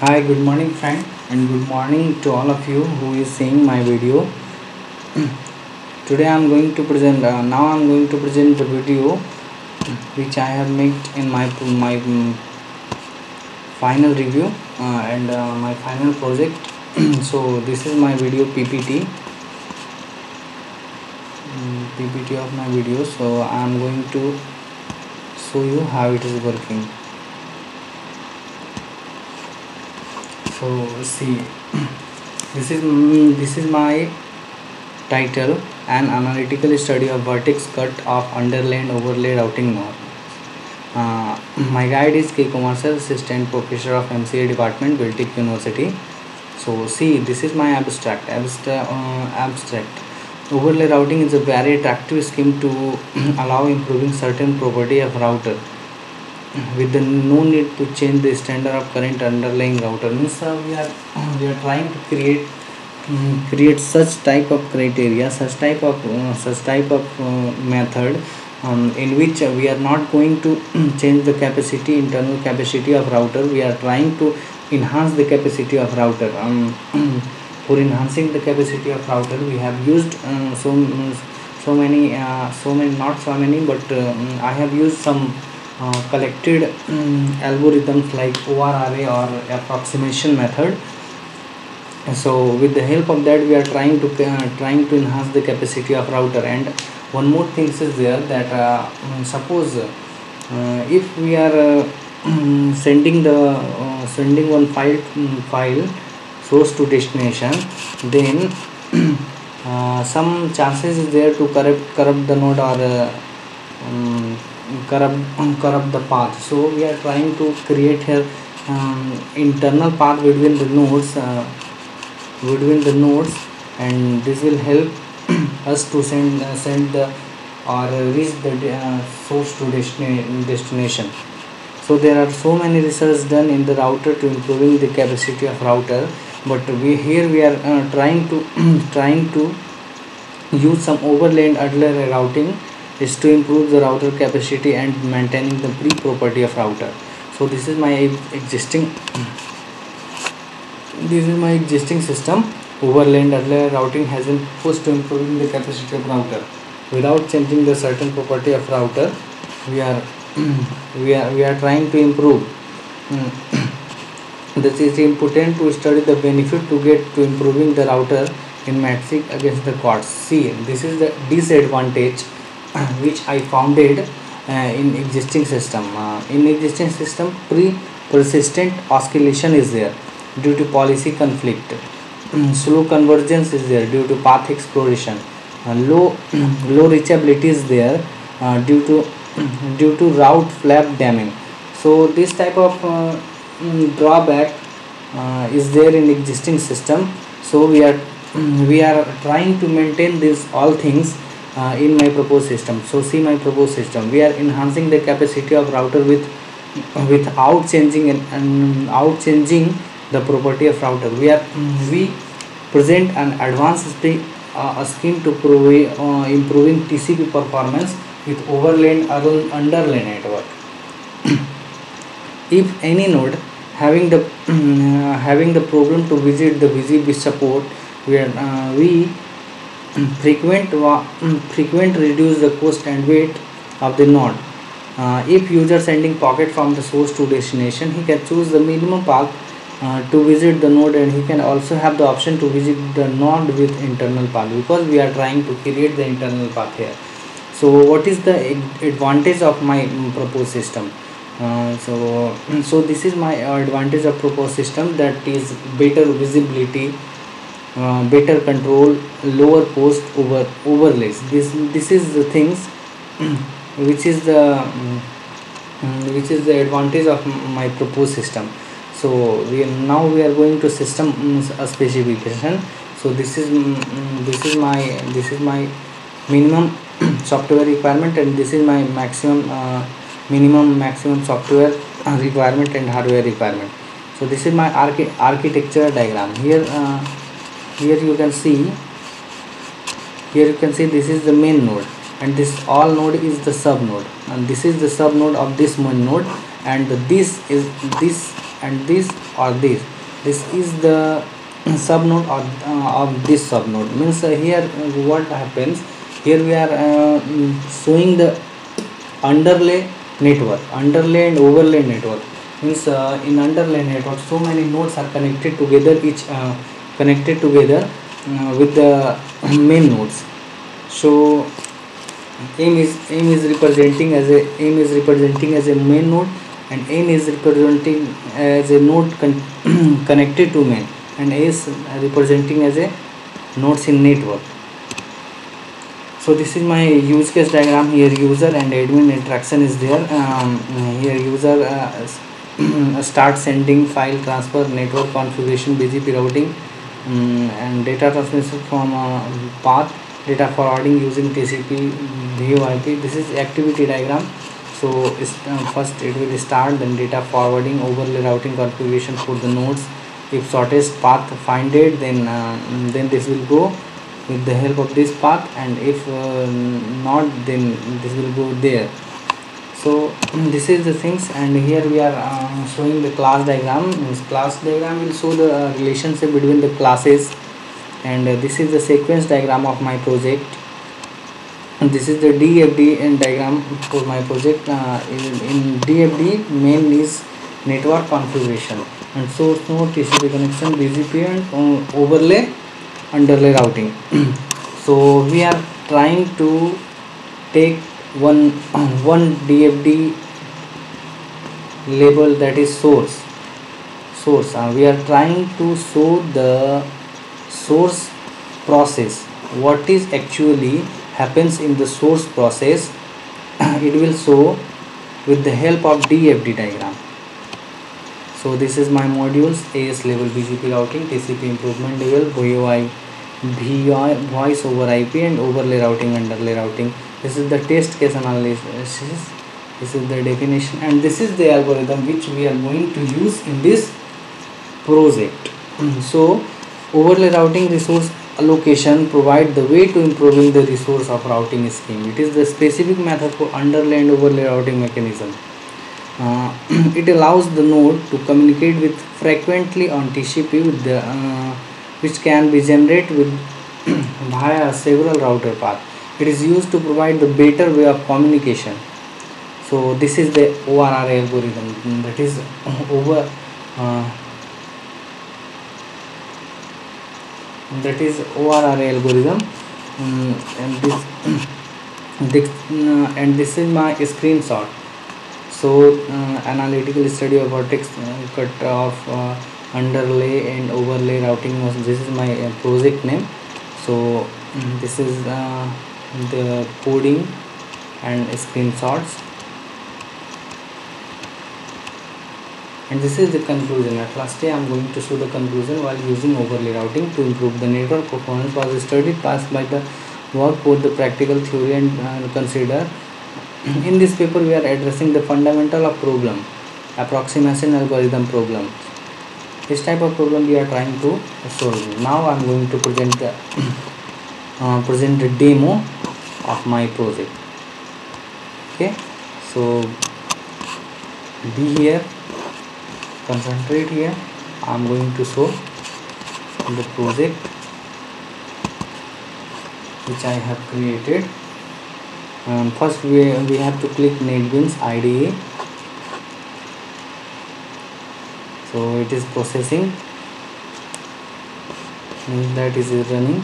Hi, good morning, friend, and good morning to all of you who is seeing my video. Today I'm going to present. Now I'm going to present the video which I have made in my final review and my final project. So this is my video PPT of my video. So I'm going to show you how it is working. So see, this is my title: An analytical study of vertex cut of underlaid overlay routing node. My guide is K. Kumar sir, Assistant Professor of MCA Department, Beltic University. So see, this is my abstract. Overlay routing is a very attractive scheme to allow improving certain property of router with the no need to change the standard of current underlying router. Means we are trying to create such type of criteria, such type of method in which we are not going to change the internal capacity of router. We are trying to enhance the capacity of router. For enhancing the capacity of router, we have used not so many, but I have used some collected algorithms like ORRA or approximation method. So with the help of that, we are trying to enhance the capacity of router. And one more thing is there that suppose if we are sending one file source to destination, then some chances is there to corrupt the node or um, corrupt the path. So we are trying to create here internal path between the nodes, and this will help us to send the or reach the source to destination. So there are so many research done in the router to improving the capacity of router, but we are trying to trying to use some overlay and underlay routing is to improve the router capacity and maintaining the property of router. So this is my existing system. Overlay and underlay routing has been pushed to improving the capacity of router without changing the certain property of router. We are we are trying to improve. This is important to study the benefit to get to improving the router in matrix against the quartz. See, this is the disadvantage which I founded in existing system. In existing system, persistent oscillation is there due to policy conflict. Slow convergence is there due to path exploration. Low reachability is there due to route flap damming. So this type of drawback is there in existing system. So we are trying to maintain these all things in my proposed system. So see my proposed system. We are enhancing the capacity of router without changing out changing the property of router. We present an advanced scheme to improving TCP performance with overlay and underlay network. If any node having the problem to visit the VGB support, we frequent reduce the cost and weight of the node. If user sending packet from the source to destination, he can choose the minimum path to visit the node, and he can also have the option to visit the node with internal path, because we are trying to create the internal path here. So what is the advantage of my proposed system? So this is my advantage of proposed system, that is better visibility, better control, lower cost over overlays. This is the things which is the advantage of my proposed system. So we are going to system specification. So this is my minimum software requirement, and this is my maximum software requirement and hardware requirement. So this is my architecture diagram. Here you can see this is the main node, and this all node is the sub node, and this is the sub node of this main node, and this is this and this or this is the subnode of this subnode. Means here what happens, here we are showing the underlay network, underlay and overlay network. Means in underlay network so many nodes are connected together, each connected together with the main nodes. So m is representing as a main node, and n is representing as a node connected to main, and a is representing as a nodes in network. So this is my use case diagram. Here user and admin interaction is there. Here user start sending, file transfer, network configuration, BGP routing, and data transmission from path, data forwarding using TCP, VoIP. This is activity diagram. So first it will start, then data forwarding, overlay routing configuration for the nodes. If shortest path find it, then this will go with the help of this path, and if not, then this will go there. So this is the things, and here we are showing the class diagram. This class diagram will show the relationship between the classes, and this is the sequence diagram of my project, and this is the DFD and diagram for my project. In DFD, main is network configuration, and source node, TCP connection, BGP, and overlay underlay routing. So we are trying to take one DFD label, that is source. We are trying to show the source process, what is actually happens in the source process. It will show with the help of DFD diagram. So this is my modules: AS level BGP routing, TCP improvement level, VoI, voice over IP, and overlay routing, underlay routing. This is the test case analysis. This is the definition, and this is the algorithm which we are going to use in this project. So overlay routing resource allocation provide the way to improving the resource of routing scheme. It is the specific method for underlay and overlay routing mechanism. It allows the node to communicate with frequently on TCP with the which can be generated with via several router paths. It is used to provide the better way of communication. So this is the ORRA algorithm, that is ORRA algorithm, and this is my screenshot. So analytical study of vertex cut of underlay and overlay routing. This is my project name. So this is the coding and screenshots, and this is the conclusion. At last day I am going to show the conclusion. While using overlay routing to improve the network performance was studied passed by the work both the practical theory and consider. In this paper we are addressing the fundamental of problem, approximation algorithm problem. This type of problem we are trying to solve. Now I am going to present the demo of my project. Okay, so be here, concentrate here. I am going to show the project which I have created. First we have to click NetBeans IDE. So it is processing, means that is running.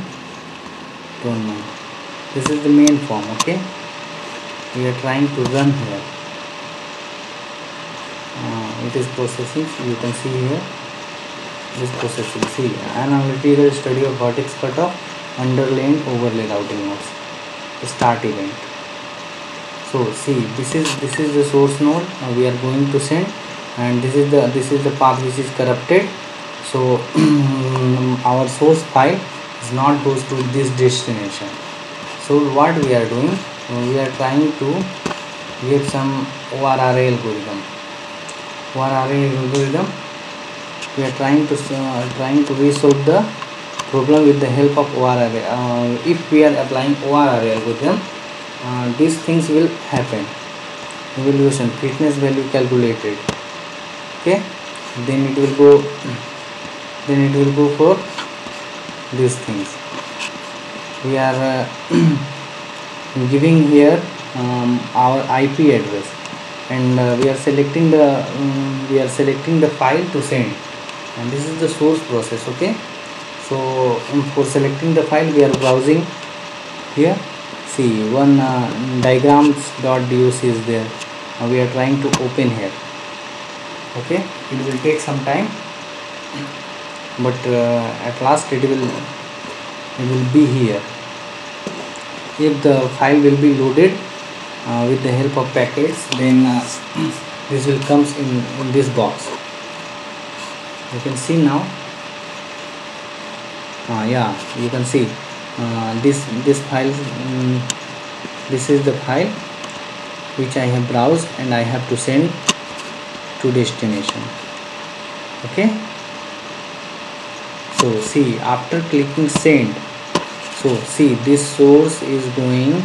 Don't know. This is the main form. Okay, we are trying to run here. It is processing. So you can see here this processing. See, analytical study of vertex cutoff, underlay and overlay routing nodes. Start event. So see, this is the source node we are going to send, and this is the path which is corrupted. So our source file is not goes to this destination. So what we are doing, we are trying to give some ORRA algorithm. We are trying to resolve the problem with the help of ORRA. If we are applying ORRA algorithm, these things will happen. Evaluation, fitness value calculated. Okay, then it will go for these things. We are giving here our IP address, and we are selecting the file to send, and this is the source process. Okay, so for selecting the file we are browsing here. See, one diagrams.doc is there. We are trying to open here. Okay, it will take some time, but at last it will be here. If the file will be loaded with the help of packets, then this will comes in this box. You can see now. Yeah, you can see this file. This is the file which I have browsed, and I have to send to destination. Okay, so see, after clicking send, so see, this source is going,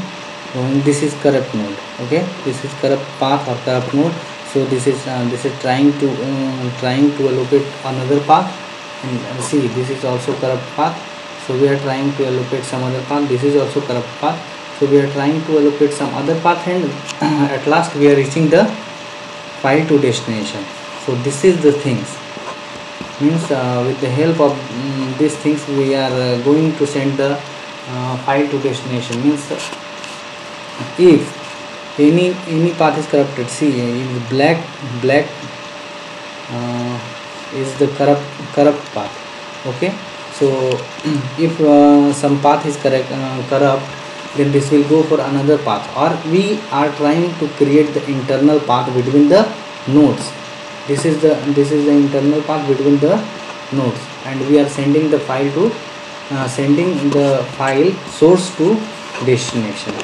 this is corrupt node. Okay, this is corrupt path or corrupt node. So this is trying to allocate another path, and see, this is also corrupt path. So we are trying to allocate some other path. This is also corrupt path. So we are trying to allocate some other path, and at last we are reaching the file to destination. So this is the things, means with the help of these things we are going to send the file to destination. Means if any path is corrupted, see, in black is the corrupt path. Okay, so if some path is corrupt, then this will go for another path, or we are trying to create the internal path between the nodes. This is the internal path between the nodes, and we are sending the file to sending the file source to destination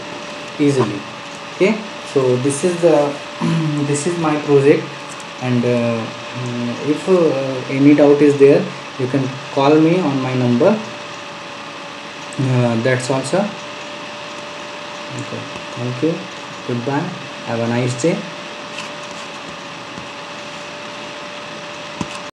easily. Okay, so this is the this is my project, and if any doubt is there, you can call me on my number. That's all, sir. Okay, thank you, goodbye, have a nice day.